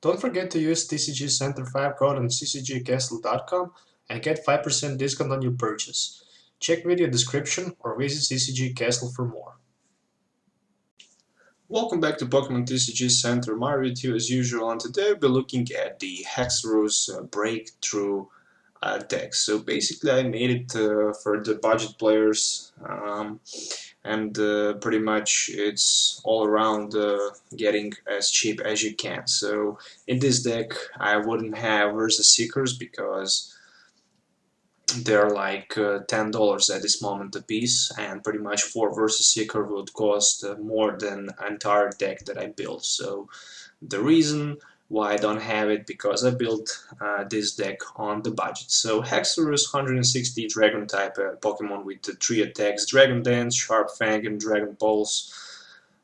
Don't forget to use TCG Center 5 code on ccgcastle.com and get 5% discount on your purchase. Check video description or visit CCG Castle for more. Welcome back to Pokemon TCG Center. Mario with you as usual, and today we'll be looking at the Haxorus Breakthrough deck. So basically I made it for the budget players, and pretty much it's all around getting as cheap as you can. So in this deck I wouldn't have Versus Seekers because they're like $10 at this moment a piece, and pretty much 4 Versus Seeker would cost more than an entire deck that I built. So the reason why I don't have it, because I built this deck on the budget. So Haxorus, 160 Dragon type Pokemon with 3 attacks: Dragon Dance, Sharp Fang, and Dragon Pulse.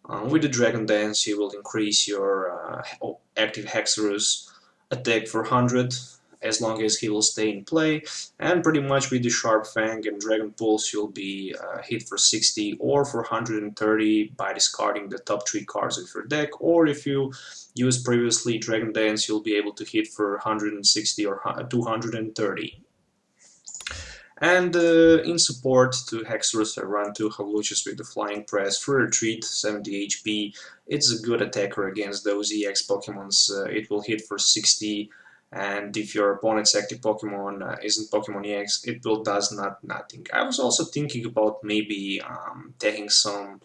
With the Dragon Dance you will increase your active Haxorus attack for 100 as long as he will stay in play, and pretty much with the Sharp Fang and Dragon Pulse you'll be hit for 60 or for 130 by discarding the top 3 cards of your deck, or if you used previously Dragon Dance you'll be able to hit for 160 or 230. And in support to Haxorus I run 2 Hawluchas with the Flying Press for Retreat, 70 HP. It's a good attacker against those EX Pokemons. It will hit for 60, and if your opponent's active Pokemon isn't Pokemon EX, it will does nothing. I was also thinking about maybe taking some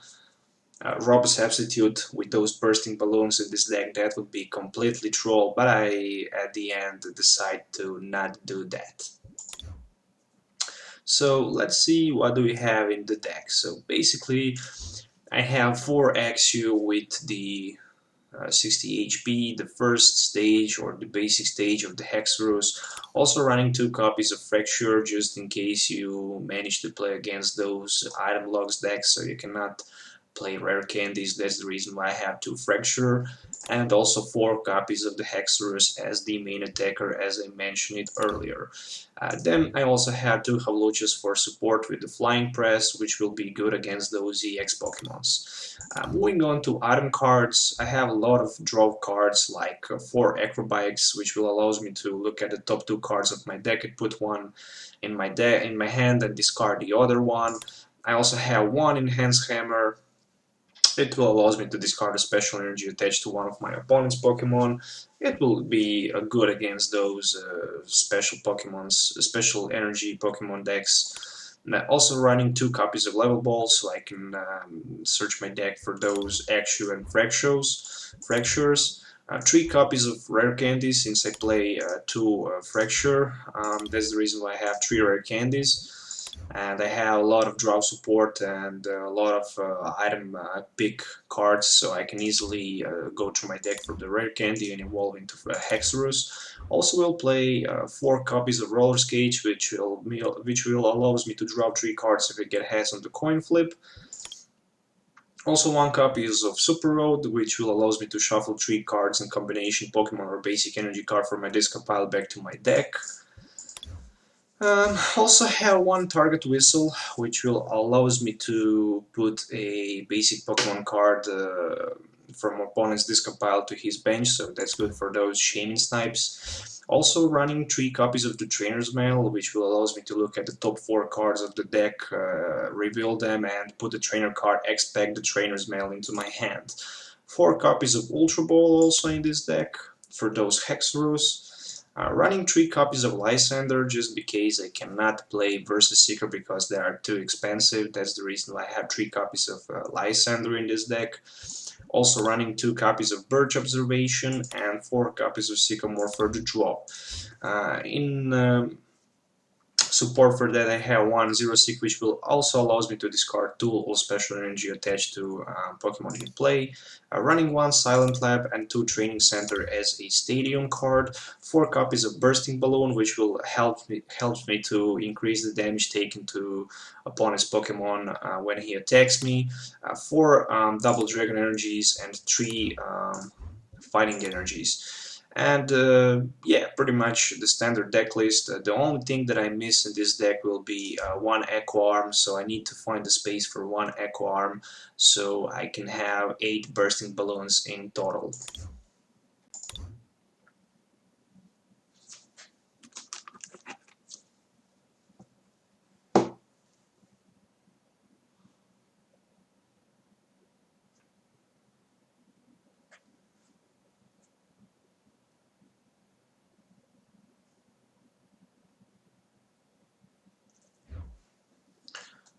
Robo Substitute with those bursting balloons in this deck. That would be completely troll, but I at the end decide to not do that. So let's see what do we have in the deck. So basically I have 4 Axew with the 60 HP, the first stage or the basic stage of the Haxorus, also running 2 copies of Fracture just in case you manage to play against those item logs decks, so you cannot play rare candies. That's the reason why I have 2 Fracture, and also 4 copies of the Haxorus as the main attacker, as I mentioned it earlier. Then I also have 2 Hawluchas for support with the Flying Press, which will be good against those EX Pokemons. Moving on to item cards, I have a lot of draw cards, like 4 Acrobikes, which will allows me to look at the top 2 cards of my deck and put one in my hand and discard the other one. I also have 1 Enhanced Hammer. It will allow me to discard a special energy attached to one of my opponent's Pokemon. It will be good against those special energy Pokemon decks. Also running 2 copies of Level Balls, so I can search my deck for those Axew and Fractures. 3 copies of Rare Candies, since I play 2 Fracture. That's the reason why I have 3 Rare Candies. And I have a lot of draw support and a lot of item pick cards, so I can easily go through my deck for the Rare Candy and evolve into Haxorus. Also will play 4 copies of Roller Skate, which will allows me to draw 3 cards if I get heads on the coin flip. Also 1 copy of Super Road, which will allows me to shuffle 3 cards in combination Pokemon or basic energy card from my discard pile back to my deck. Also have 1 Target Whistle, which will allows me to put a basic Pokemon card from opponent's discard pile to his bench, so that's good for those Shaman snipes. Also running 3 copies of the Trainer's Mail, which will allows me to look at the top 4 cards of the deck, reveal them, and put the trainer card expect the Trainer's Mail into my hand. 4 copies of Ultra Ball also in this deck for those Haxorus. Running 3 copies of Lysander, just in case I cannot play Versus Seeker because they are too expensive. That's the reason why I have 3 copies of Lysander in this deck. Also running 2 copies of Birch Observation and 4 copies of Sycamore for the draw. In support for that I have 1 Zero Seek, which will also allows me to discard 2 all special energy attached to Pokemon in play. Running 1 Silent Lab and 2 Training Center as a Stadium card. 4 copies of Bursting Balloon, which will helps me to increase the damage taken to opponent's Pokemon when he attacks me. 4 Double Dragon Energies and 3 Fighting Energies. And yeah, pretty much the standard deck list. The only thing that I miss in this deck will be 1 Echo Arm, so I need to find the space for 1 Echo Arm so I can have 8 Bursting Balloons in total.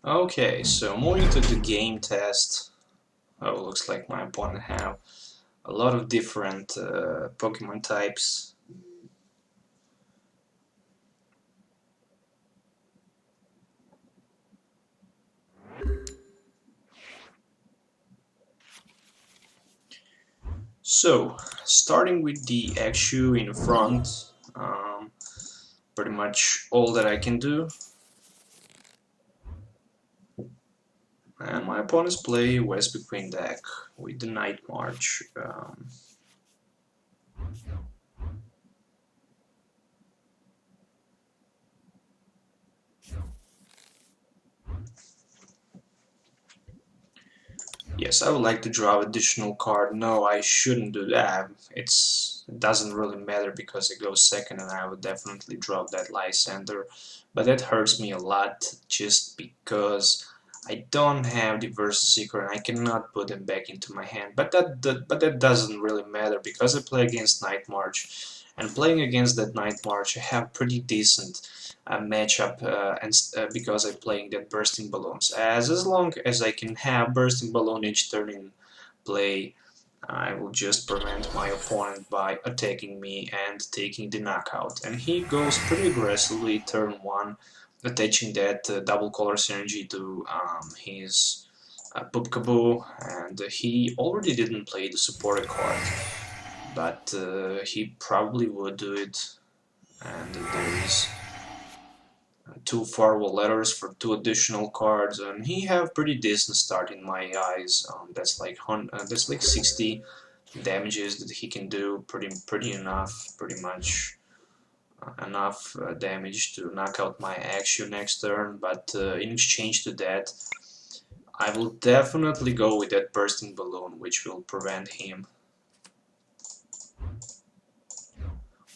Okay, so moving to the game test. Oh, looks like my opponent have a lot of different Pokemon types. So, starting with the Axew in front, pretty much all that I can do. And my opponents play West Queen deck with the Night March. Yes, I would like to draw additional card. No, I shouldn't do that. It doesn't really matter because it goes second and I would definitely drop that Lysander. But that hurts me a lot just because I don't have the Versus Seeker and I cannot put them back into my hand. But that doesn't really matter because I play against Night March. And playing against that Night March, I have pretty decent matchup because I'm playing that Bursting Balloons. As long as I can have Bursting Balloon each turn in play, I will just prevent my opponent by attacking me and taking the knockout. And he goes pretty aggressively turn 1, attaching that double color synergy to his Pupkaboo, and he already didn't play the supported card, but he probably would do it. And there is 2 farewell letters for 2 additional cards, and he have pretty decent start in my eyes. That's like 60 damages that he can do, pretty enough, pretty much enough damage to knock out my Axew next turn. But in exchange to that, I will definitely go with that Bursting Balloon, which will prevent him.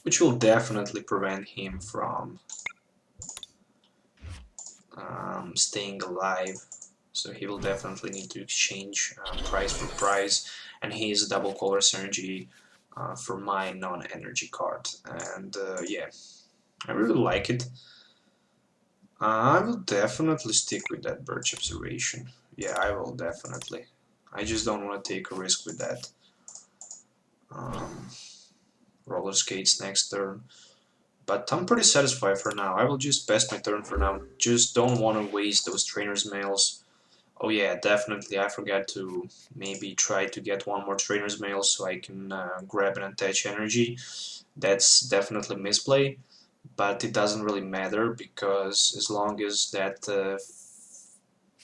Which will definitely prevent him from staying alive, so he will definitely need to exchange price for price, and he is double color synergy for my non-energy card, and yeah, I really like it. I will definitely stick with that Birch Observation. Yeah, I will definitely. I just don't want to take a risk with that. Roller Skates next turn. But I'm pretty satisfied for now. I will just pass my turn for now. Just don't want to waste those Trainer's Mails. Oh yeah, definitely. I forgot to maybe try to get one more Trainer's Mail so I can grab and attach energy. That's definitely misplay, but it doesn't really matter because as long as that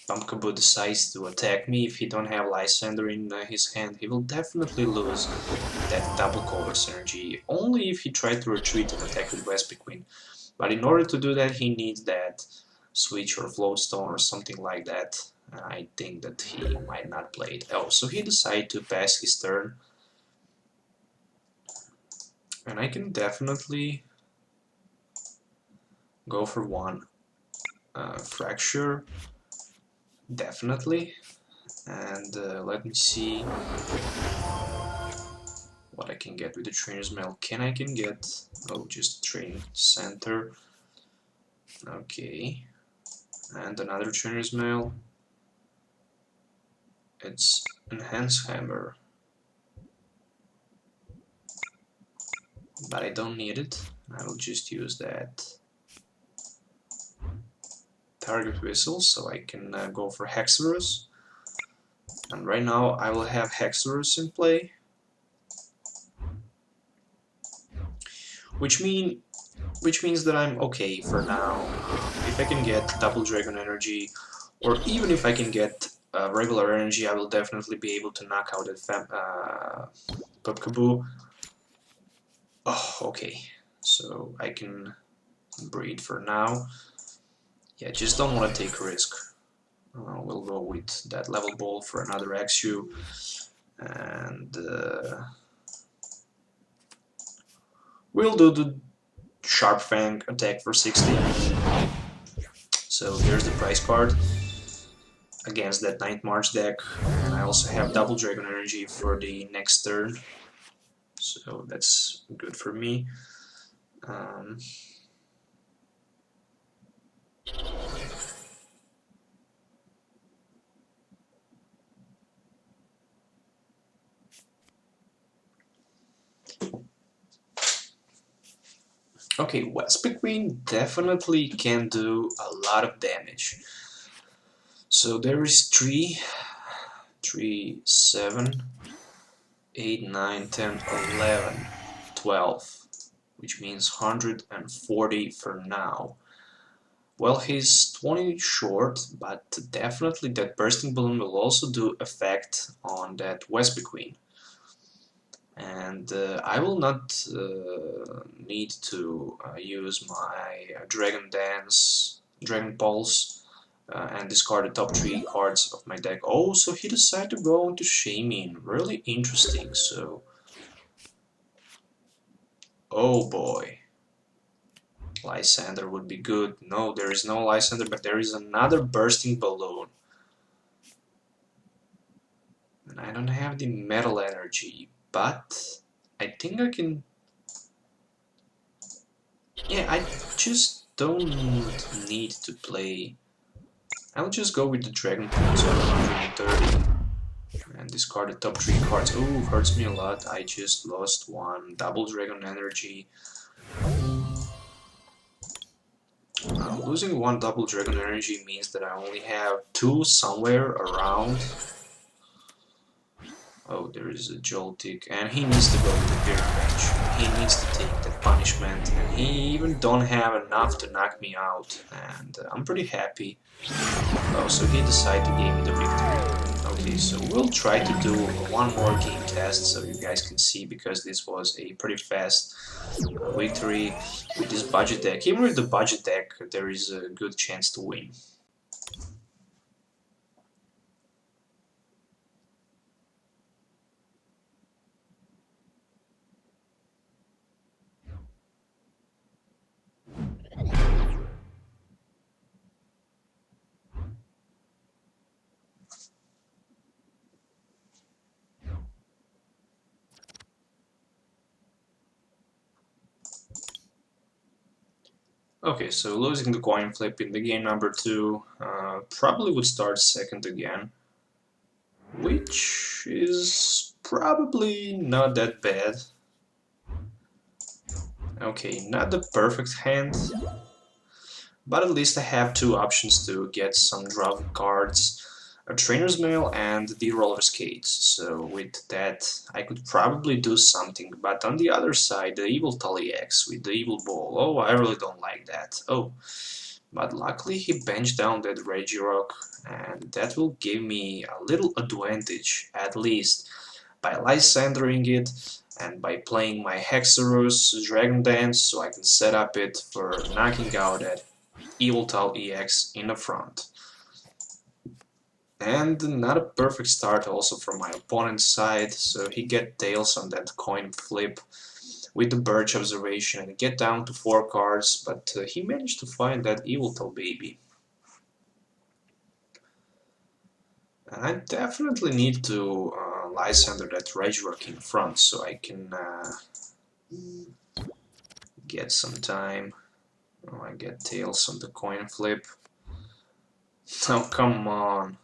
Pumpkaboo decides to attack me, if he don't have Lysander in his hand, he will definitely lose that double color synergy, only if he tried to retreat and attack with Vespiquen. But in order to do that, he needs that switch or floatstone or something like that. I think that he might not play it. Oh, so he decided to pass his turn. And I can definitely go for one fracture. Definitely. And let me see what I can get with the Trainer's Mail. I can get, oh, just Training Center. Okay. And another Trainer's Mail. It's Enhance Hammer. But I don't need it. I will just use that Target Whistle so I can go for Haxorus. And right now I will have Haxorus in play. Which means that I'm okay for now. If I can get double Dragon Energy, or even if I can get regular energy, I will definitely be able to knock out that Pupkaboo. Oh, okay. So I can breed for now. Yeah, just don't want to take a risk. We'll go with that level ball for another Axew. And we'll do the Sharp Fang attack for 60. So here's the price card against that Night March deck, and I also have double Dragon Energy for the next turn, so that's good for me. Okay, Wespe Queen definitely can do a lot of damage. So there is 3, 7, 8, 9, 10, 11, 12, which means 140 for now. Well, he's 20 short, but definitely that bursting balloon will also do effect on that Wespe Queen. And I will not need to use my Dragon Dance, Dragon Pulse, and discard the top 3 cards of my deck. Oh, so he decided to go into Shaymin. Really interesting. So, oh boy, Lysander would be good. No, there is no Lysander, but there is another bursting balloon. And I don't have the metal energy, but I think I can. Yeah, I just don't need to play. I'll just go with the Dragon Pulse at 130 and discard the top 3 cards. Oh, hurts me a lot. I just lost one double Dragon Energy. Losing one double Dragon Energy means that I only have 2 somewhere around. Oh, there is a Joltik, and he needs to go to the Beard Range. He needs to take that punishment, and he even don't have enough to knock me out, and I'm pretty happy. Oh, so he decided to give me the victory. Okay, so we'll try to do one more game test so you guys can see, because this was a pretty fast victory with this budget deck. Even with the budget deck, there is a good chance to win. Okay, so losing the coin flip in the game number 2, probably would start second again, which is probably not that bad. Okay, not the perfect hand, but at least I have 2 options to get some draw cards, a Trainer's Mail and the Roller Skates, so with that I could probably do something, but on the other side the Evil Tully X with the Evil Ball, oh, I really don't like that. Oh, but luckily he benched down that Regirock, and that will give me a little advantage, at least, by Lysandering it and by playing my Haxorus Dragon Dance, so I can set up it for knocking out that Evil EX in the front. And not a perfect start also from my opponent's side, so he get tails on that coin flip with the Birch Observation and get down to 4 cards, but he managed to find that Evil baby. And I definitely need to Lysander that Regirock in front so I can get some time. Oh, I get tails on the coin flip. Oh, come on.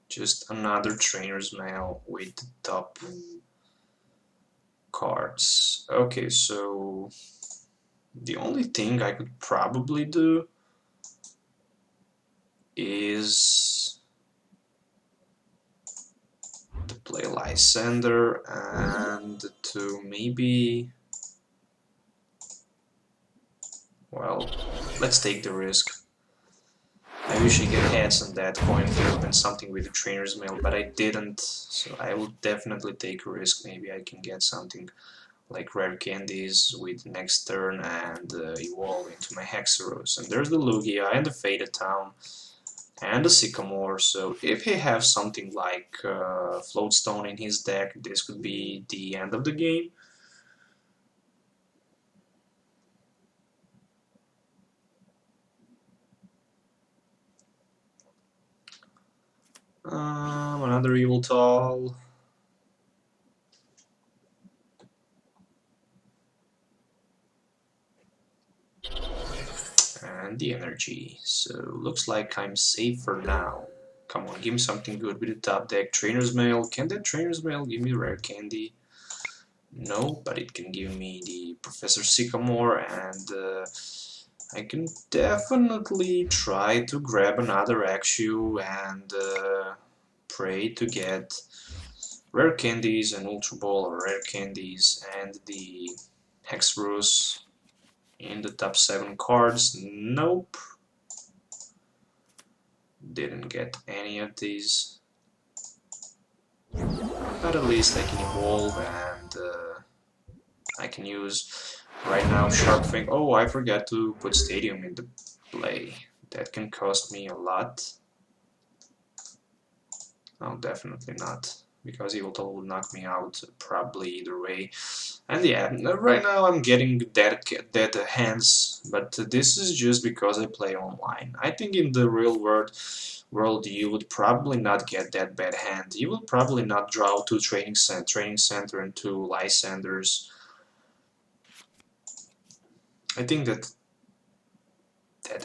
Just another Trainer's Mail with the top cards. Okay, so the only thing I could probably do is to play Lysander and to maybe, well, let's take the risk. I wish I get heads on that coin flip and something with the Trainer's Mail, but I didn't, so I will definitely take a risk. Maybe I can get something like rare candies with next turn and evolve into my Haxorus. And there's the Lugia and the Faded Town and the Sycamore, so if he has something like Floatstone in his deck, this could be the end of the game. Another Evil Tall. And the energy. So looks like I'm safe for now. Come on, give me something good with the top deck. Trainer's Mail. Can that Trainer's Mail give me rare candy? No, but it can give me the Professor Sycamore, and I can definitely try to grab another Axew and pray to get rare candies and Ultra Ball or rare candies and the Haxorus in the top 7 cards. Nope, didn't get any of these. But at least I can evolve and I can use right now Sharp Fang. Oh, I forgot to put Stadium in the play. That can cost me a lot. No, definitely not, because Yveltal will knock me out probably either way. And yeah, right now I'm getting dead hands, but this is just because I play online. I think in the real world you would probably not get that bad hand. You will probably not draw 2 training center and 2 Lysanders. I think that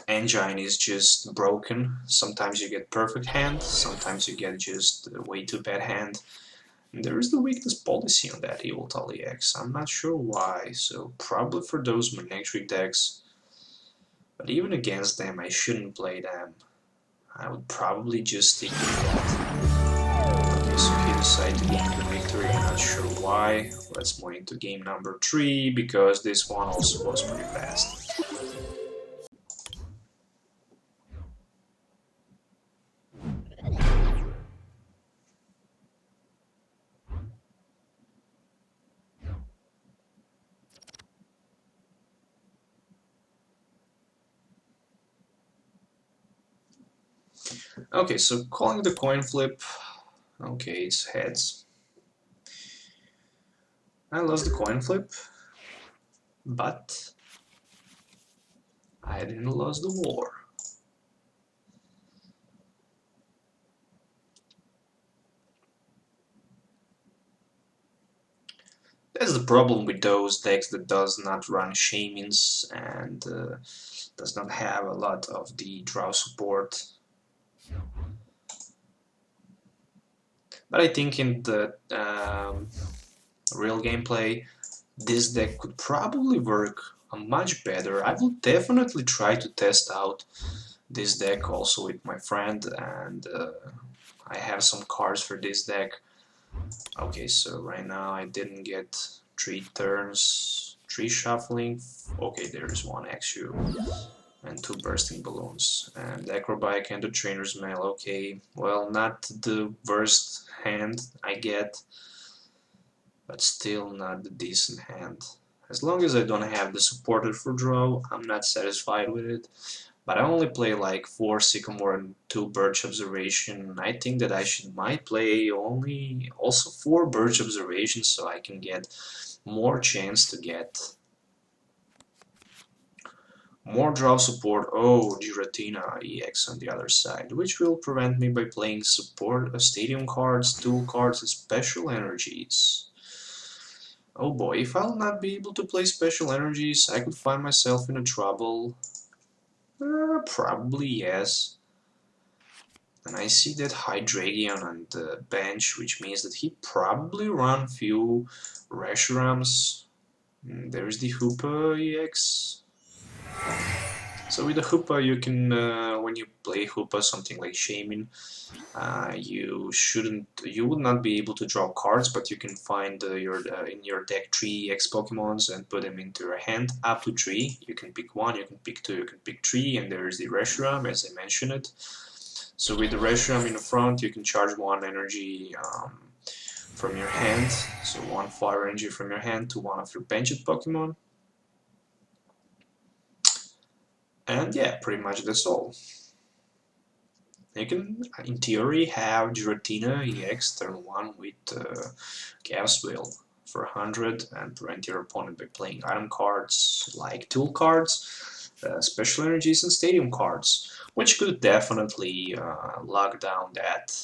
engine is just broken. Sometimes you get perfect hand, sometimes you get just way too bad hand. And there is the weakness policy on that Yveltal EX. I'm not sure why, so probably for those Manectric decks. But even against them, I shouldn't play them. I would probably just stick with that. Okay, so he decided to gain the victory, I'm not sure why. Let's move into game number 3, because this one also was pretty fast. Okay, so calling the coin flip. Okay, it's heads. I lost the coin flip, but I didn't lose the war. That's the problem with those decks that does not run Shamans and does not have a lot of the draw support. But I think in the real gameplay, this deck could probably work much better. I will definitely try to test out this deck also with my friend, and I have some cards for this deck. Okay, so right now I didn't get 3 turns, 3 shuffling. Okay, there's 1 Axew and 2 bursting balloons. And Acrobike and the Trainer's Mail. Okay, well, not the worst hand I get, but still not the decent hand. As long as I don't have the supported for draw, I'm not satisfied with it. But I only play like 4 Sycamore and 2 Birch Observation. I think that I might play only also 4 Birch Observations so I can get more chance to get more draw support. Oh, Giratina EX on the other side, which will prevent me by playing support stadium cards, tool cards, and special energies. Oh boy, if I'll not be able to play special energies, I could find myself in a trouble. Probably yes. And I see that Hydreigon on the bench, which means that he probably run few Reshurams. There's the Hoopa EX. So with the Hoopa, you can, when you play Hoopa, something like Shaman, you would not be able to draw cards, but you can find in your deck 3 EX Pokemons and put them into your hand, up to 3. You can pick 1, you can pick 2, you can pick 3, and there is the Reshiram, as I mentioned it. So with the Reshiram in the front, you can charge 1 energy from your hand, so 1 fire energy from your hand to 1 of your benched Pokemon. And yeah, pretty much that's all. You can, in theory, have Giratina EX turn 1 with Chaos Wheel for 100 and prevent your opponent by playing item cards like tool cards, special energies, and stadium cards, which could definitely lock down that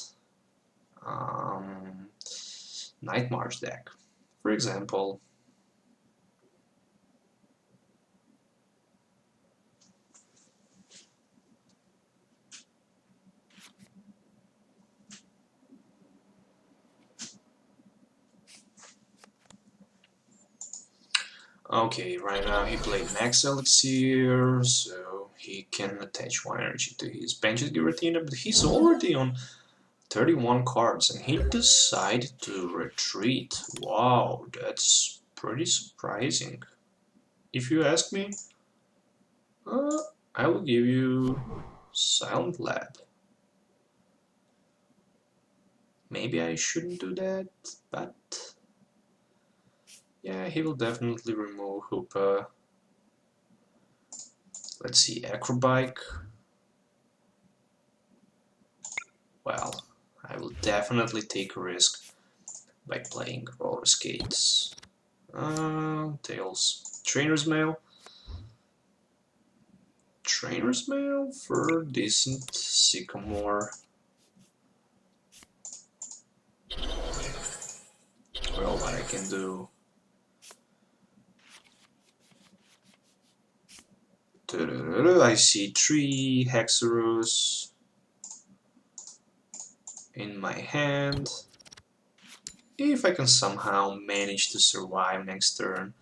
Night March deck. For example, Okay, right now he played Max Elixir, so he can attach 1 energy to his bench's Giratina, but he's already on 31 cards and he decided to retreat. Wow, that's pretty surprising. If you ask me, I will give you Silent Lab. Maybe I shouldn't do that, but yeah, he will definitely remove Hoopa. Let's see, Acrobike. Well, I will definitely take a risk by playing Roller Skates. Tails. Trainer's Mail. Trainer's Mail for decent Sycamore. Well, what I can do. I see 3 Haxorus in my hand. If I can somehow manage to survive next turn,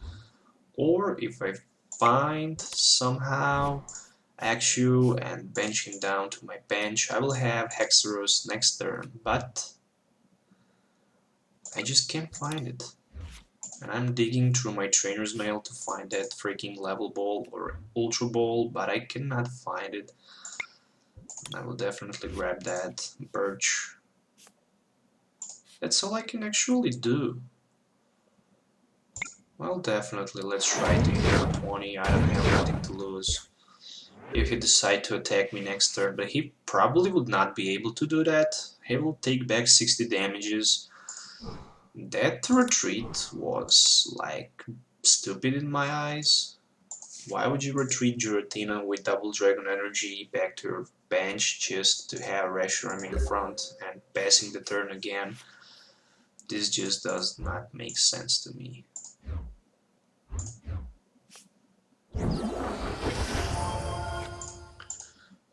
or if I find somehow Axew and bench him down to my bench, I will have Haxorus next turn, but I just can't find it. And I'm digging through my trainer's mail to find that freaking level ball or ultra ball, but I cannot find it. I will definitely grab that birch. That's all I can actually do. Well, definitely, let's try to hit 20, I don't have nothing to lose. If he decides to attack me next turn, but he probably would not be able to do that. He will take back 60 damages. That retreat was, like, stupid in my eyes. Why would you retreat Giratina with Double Dragon Energy back to your bench just to have Reshiram in front and passing the turn again? This just does not make sense to me.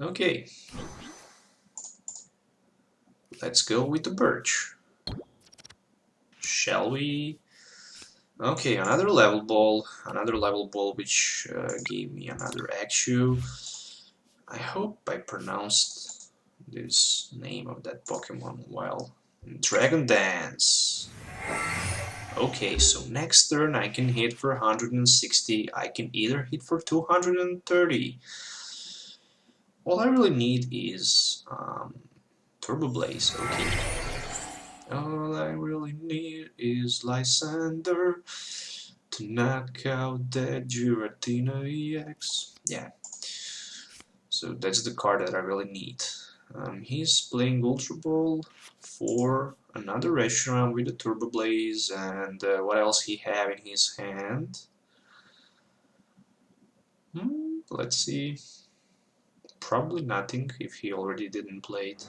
Okay. Let's go with the birch. Shall we? Okay, another level ball which gave me another Axew. I hope I pronounced this name of that Pokemon well. Dragon Dance. Okay, so next turn I can hit for 160, I can either hit for 230. All I really need is Turbo Blaze, okay. All I really need is Lysander to knock out that Giratina EX. Yeah, so that's the card that I really need. He's playing Ultra Ball for another Reshiram with a Turbo Blaze, and what else he have in his hand? Let's see. Probably nothing if he already didn't play it.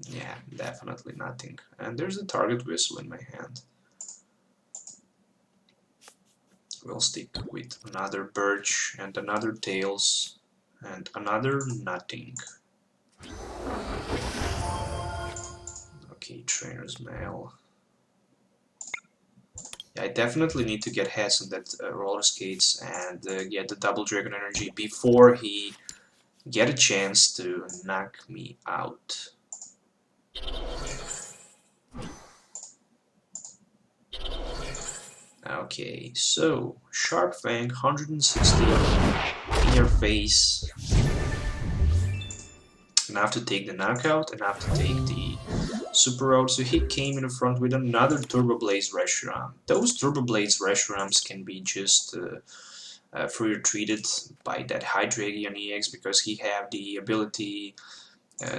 Yeah, definitely nothing. And there's a target whistle in my hand. We'll stick with another birch and another tails and another nothing. Okay, trainer's mail. Yeah, I definitely need to get heads on that roller skates and get the double dragon energy before he get a chance to knock me out. Okay, so Sharp Fang 160 in your face. And I have to take the knockout and I have to take the Super Road. So he came in the front with another Turbo Blaze Reshiram. Those Turbo Blaze Reshirams can be just free retreated by that Hydreigon EX because he have the ability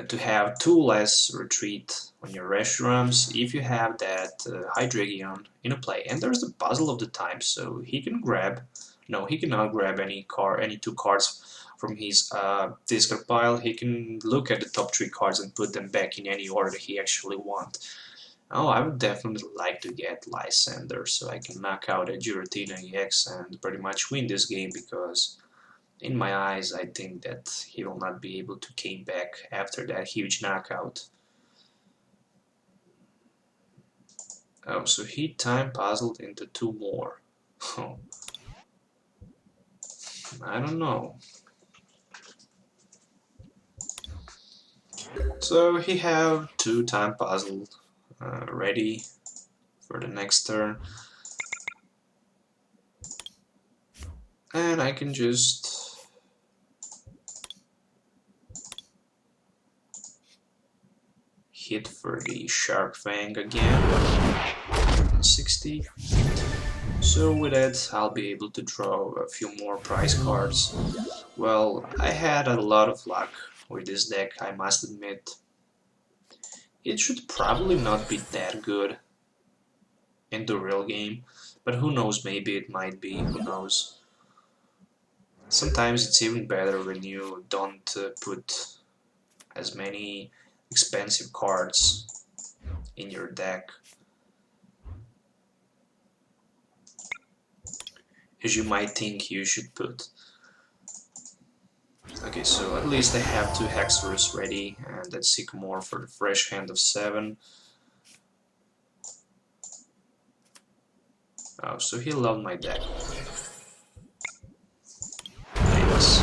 to have 2 less retreat on your Reshirams if you have that Hydreigon in a play. And there's the puzzle of the time, so he can grab, no, he cannot grab any 2 cards from his discard pile. He can look at the top 3 cards and put them back in any order he actually wants. Oh, I would definitely like to get Lysander so I can knock out a Giratina EX and pretty much win this game because in my eyes, I think that he will not be able to came back after that huge knockout. Oh, so he time puzzled into 2 more. I don't know. So he have 2-time puzzle ready for the next turn, and I can just hit for the Shark Fang again. 60. So with that, I'll be able to draw a few more prize cards. Well, I had a lot of luck with this deck, I must admit. It should probably not be that good in the real game, but who knows, maybe it might be, who knows. Sometimes it's even better when you don't put as many expensive cards in your deck as you might think you should put. Okay, so at least I have 2 Haxorus ready, and that Sycamore for the fresh hand of 7. Oh, so he loved my deck. Thanks.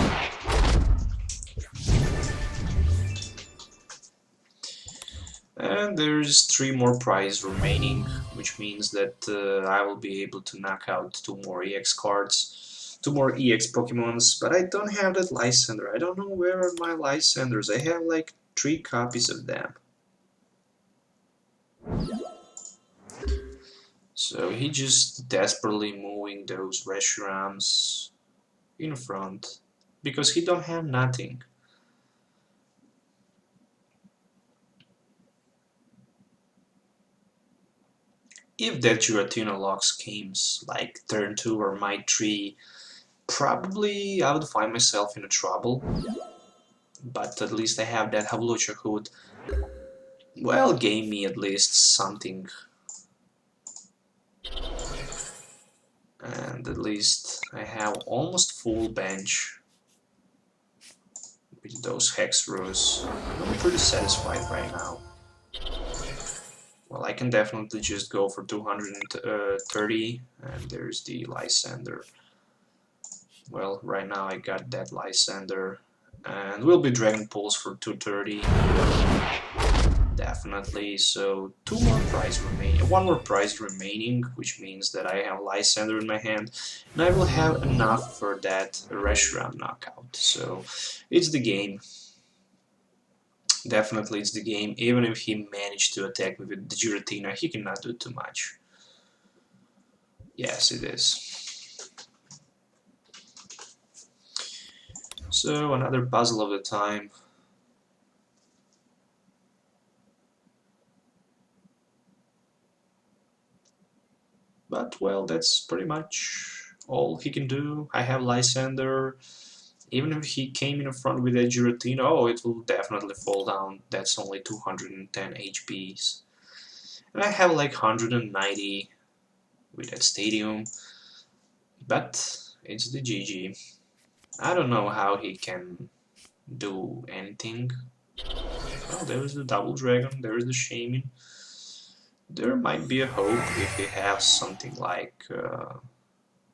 And there's 3 more prizes remaining, which means that I will be able to knock out 2 more EX cards, 2 more EX Pokemons, but I don't have that Lysander. I don't know where are my Lysanders. I have like 3 copies of them. So he just desperately moving those Reshurams in front because he don't have nothing. If that Giratina Locks came like turn 2 or my 3, probably I would find myself in a trouble. But at least I have that Hawlucha who would, well, gave me at least something. And at least I have almost full bench with those Haxorus. I'm pretty satisfied right now. Well, I can definitely just go for 230, and there's the Lysander. Well, right now I got that Lysander, and will be Dragon Pulse for 230. Definitely. So 2 more prize remaining, 1 more prize remaining, which means that I have Lysander in my hand, and I will have enough for that Reshiram knockout. So it's the game. Definitely it's the game. Even if he managed to attack me with the Giratina, he cannot do too much. Yes, it is. So another puzzle of the time. But well, that's pretty much all he can do. I have Lysander. Even if he came in front with a Giratina, oh, it will definitely fall down. That's only 210 HPs. And I have like 190 with that Stadium. But it's the GG. I don't know how he can do anything. Oh, there is the Double Dragon, there is the Shaman. There might be a hope if he has something like,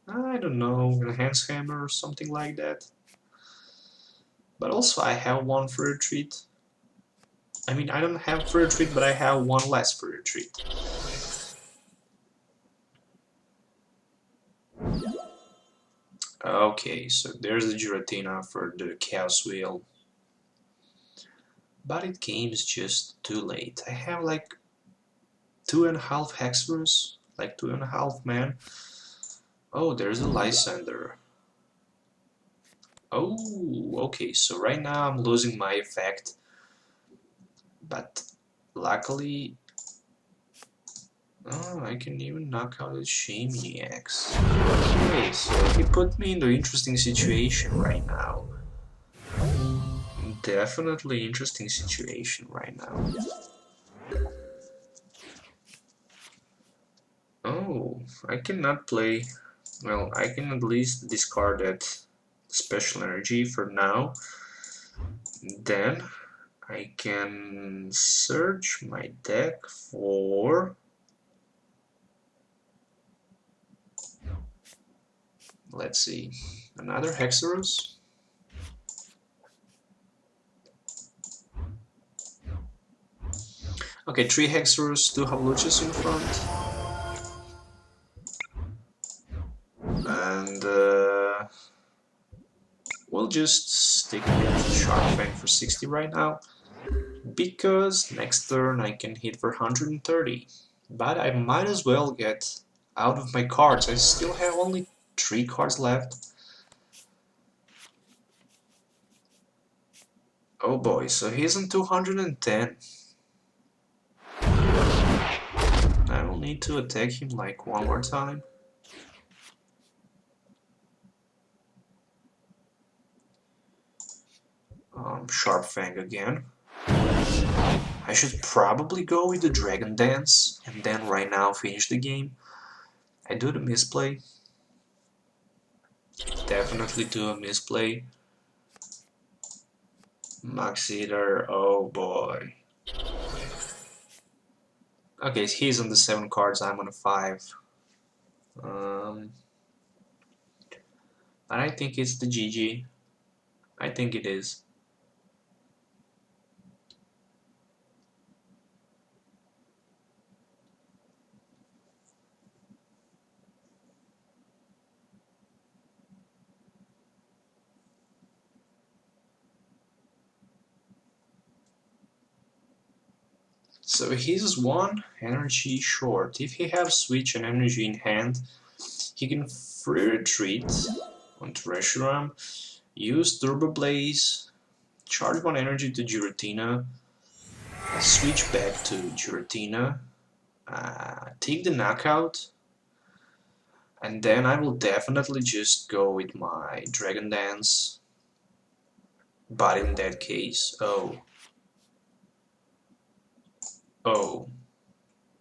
I don't know, Enhance Hammer or something like that. But also I have 1 for retreat. I mean, I don't have for retreat, but I have 1 less for retreat. Okay, so there's the Giratina for the Chaos Wheel. But it came just too late. I have like 2.5 Haxorus, like 2.5 man. Oh, there's a Lysander. Oh, okay, so right now I'm losing my effect. But luckily, oh, I can even knock out the Shamey X. Okay, so he put me in the interesting situation right now. Definitely interesting situation right now. Oh, I cannot play. Well, I can at least discard that special energy for now. Then I can search my deck for, let's see, Another Haxorus. Okay, 3 Haxorus, 2 Hawluchas in front. And we'll just stick with Sharp Fang for 60 right now, because next turn I can hit for 130. But I might as well get out of my cards. I still have only 3 cards left. Oh boy, so he's on 210. I will need to attack him like one more time. Sharp Fang again. I should probably go with the Dragon Dance and then right now finish the game. I do the misplay. Definitely do a misplay. Max Eater, oh boy. Okay, he's on the 7 cards, I'm on a 5. But I think it's the GG. I think it is. So he's 1 energy short. If he has switch and energy in hand, he can free retreat on Reshiram, use Turbo Blaze, charge 1 energy to Giratina, switch back to Giratina, take the knockout, and then I will definitely just go with my Dragon Dance. But in that case, oh,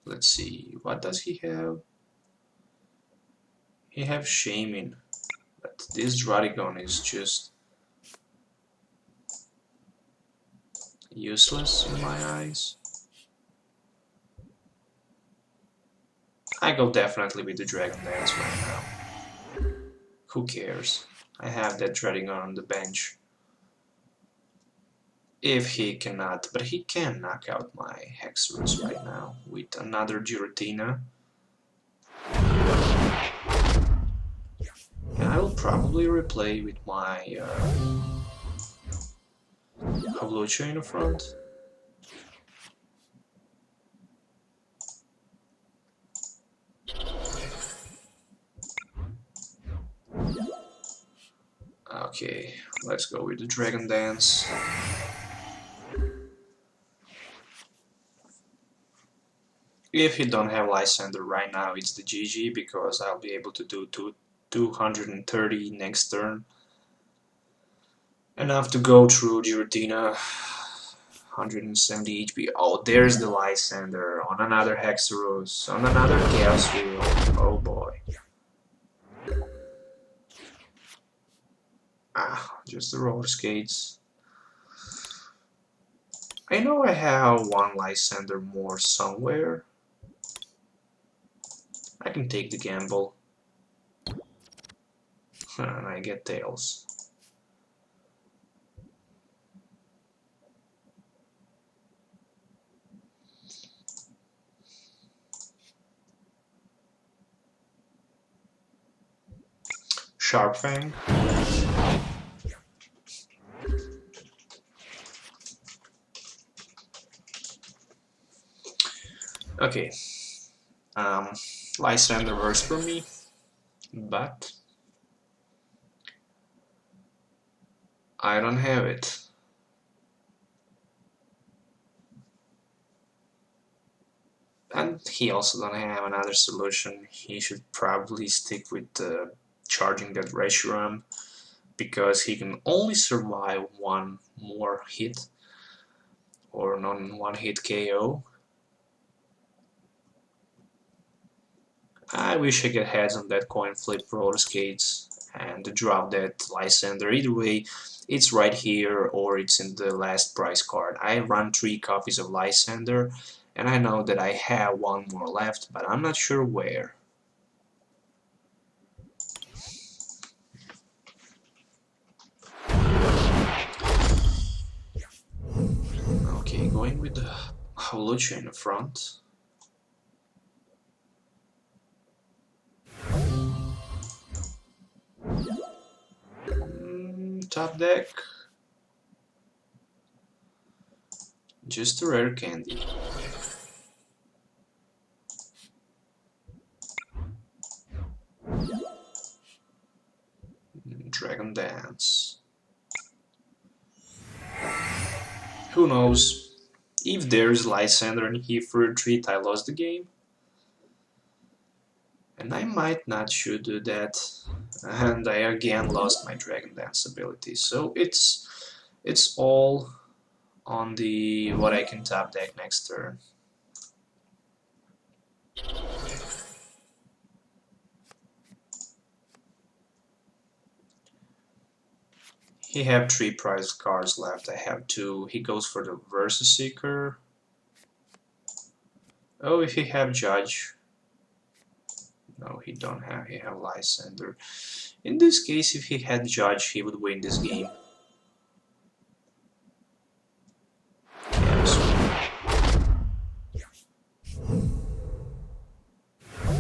let's see, what does he have? He have Shaman, but this Dradigon is just useless in my eyes. I go definitely with the Dragon Dance right now. Who cares? I have that Dradigon on the bench. If he cannot, but he can knock out my Haxorus right now with another Giratina. And I will probably replay with my Hawlucha in the front. Okay, let's go with the Dragon Dance. If you don't have Lysander right now, it's the GG, because I'll be able to do 230 next turn. Enough to go through Giratina. 170 HP. Oh, there's the Lysander on another Haxorus, on another Chaos Wheel. Oh boy. Just the roller skates. I know I have 1 Lysander more somewhere. I can take the gamble. And I get Tails. Sharp Fang. Okay. Lysander works for me, but I don't have it. And he also don't have another solution. He should probably stick with charging that Reshiram, because he can only survive 1 more hit, or non-1 hit KO. I wish I could heads on that coin flip roller skates and drop that Lysander. Either way, it's right here or it's in the last prize card. I run 3 copies of Lysander, and I know that I have 1 more left, but I'm not sure where. with the Hawlucha in the front. Top deck. Just a rare candy. Dragon Dance. Who knows? If there's Lysander and here for a treat, I lost the game. And I might not should do that. And I again lost my Dragon Dance ability. So it's all on the what I can top deck next turn. He have 3 prize cards left. I have 2. He goes for the Versus Seeker. Oh, if he have Judge. No, he don't have. He have Lysander. In this case, if he had Judge, he would win this game.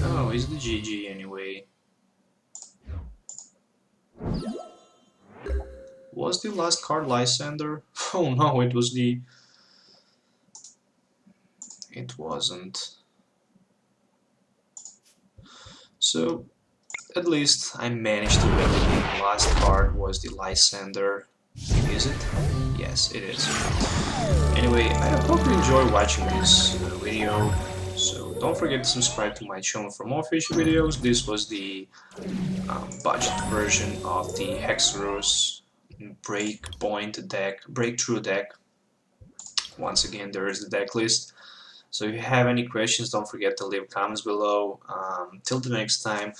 Oh, it's the GG anyway. Was the last card Lysander? Oh no, it was the... It wasn't. So, at least I managed to win the game. Last card was the Lysander. Is it? Yes, it is. Anyway, I hope you enjoy watching this video. So don't forget to subscribe to my channel for more future videos. This was the budget version of the Haxorus breakthrough deck. Once again, there is the deck list. So if you have any questions, don't forget to leave comments below. Till the next time,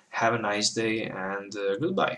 have a nice day and goodbye.